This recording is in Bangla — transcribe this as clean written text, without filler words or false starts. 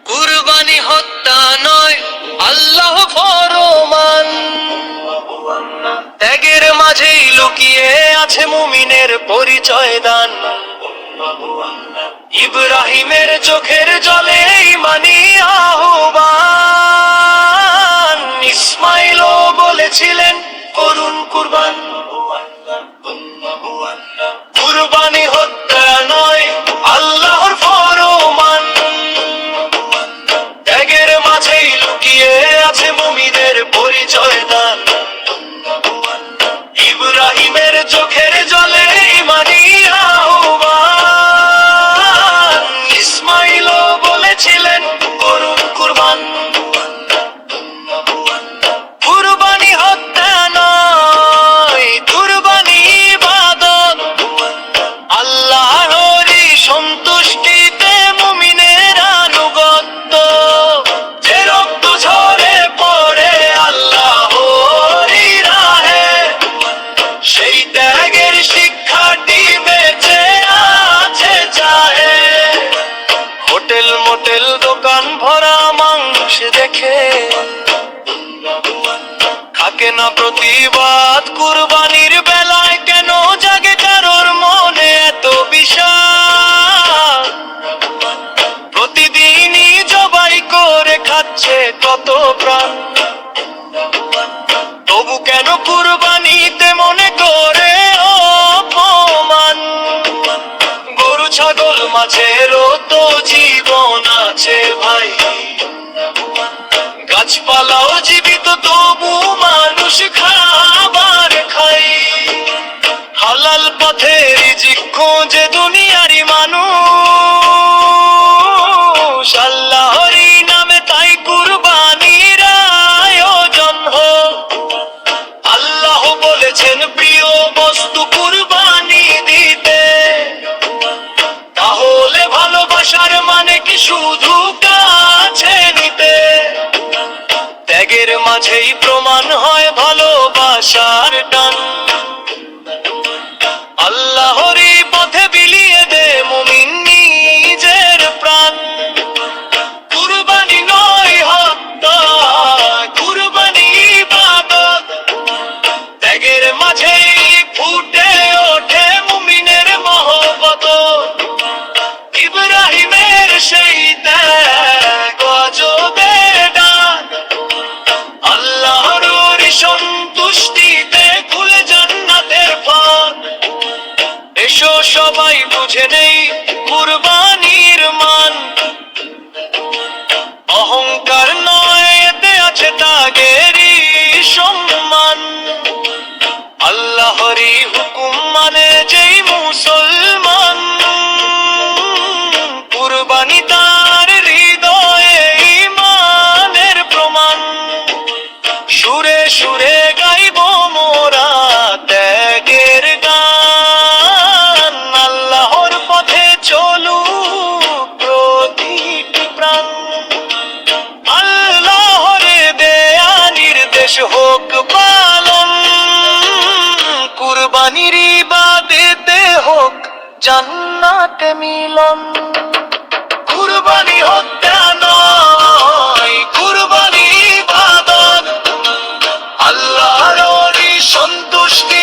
কুরবানি হত্যা নয় আল্লাহ ফরমান, ত্যাগের মাঝেই লুকিয়ে আছে মুমিনের পরিচয় দান। ইব্রাহিমের চোখের জলে ঈমানি আহ্বান, ইসমাঈলও বলেছিলেন করুন কুরবান। কুরবানি হত্যা নয় আল্লাহর ফরমান, ত্যাগের মাঝেই লুকিয়ে আছে মুমিনের পরিচয় দান। ইব্রাহিমের চোখের জলে ঈমানি আহ্বান, ইসমাঈলও বলেছিলেন করুন কুরবান। কুরবানি হত্যা নয় কুরবানি ইবাদত, আল্লাহরই সন্তুষ্টিতে মুমিনের আনুগত্য। যে রক্ত ঝরে পড়ে আল্লাহরই রাহে, সেই ত্যাগের শিক্ষাটি বেঁচে আছে চাহে। হোটেল মোটেল দোকান ভরা মাংস দেখে থাকে না প্রতিবাদ, কুরবানির বেলায় কেন জাগে কারোর মনে এত বিষাদ? প্রতিদিনই জবাই করে খাচ্ছে কত প্রাণ, তবু কেন কুরবানিতে মনে করে অপমান? গরু ছাগল মাছেরও তো জীবন আছে ভাই, গাছপালাও জীবিত তবু মানুষ খাবার খাই। হালাল পথে রিজিক খোঁজে দুনিয়ারি মানুষ, আল্লাহরই নামে তাই কুরবানির আয়োজন হোক। আল্লাহ বলেছেন প্রিয় বস্তু কুরবানি দিতে, তাহলে ভালোবাসার মানে কি শুধু কাছে নিতে? ত্যাগের মাঝেই প্রমাণ হয় ভালোবাসার টান, আল্লাহরই পথে বিলিয়ে দে মুমিন নিজের প্রাণ। কুরবানি নয় হত্যা কুরবানি ইবাদত, ত্যাগের মাঝেই ফুটে ওঠে মুমিনের মহব্বত। ইব্রাহিমের সেই ত্যাগ আজবে ডাক, আল্লাহর সন্তুষ্টিতে খুলে জান্নাতের ফাঁক। এসো সবাই বুঝে নেই কুরবানির মান, অহংকার নয় এতে আছে ত্যাগেরই সম্মান। আল্লাহরই হুকুম মানে যেই মুসলমান, কুরবানি তার হৃদয়ে ঈমানের প্রমাণ। সুরে সুরে গাইব মোরা ত্যাগের গান, আল্লাহর পথে চলুক প্রতিটি প্রাণ। আল্লাহর দেয়া নির্দেশ হোক পালন, কুরবানির ইবাদতে হোক জান্নাতে মিলন। কুরবানি হত্যা নয় কুরবানি ইবাদত, আল্লাহর সন্তুষ্টি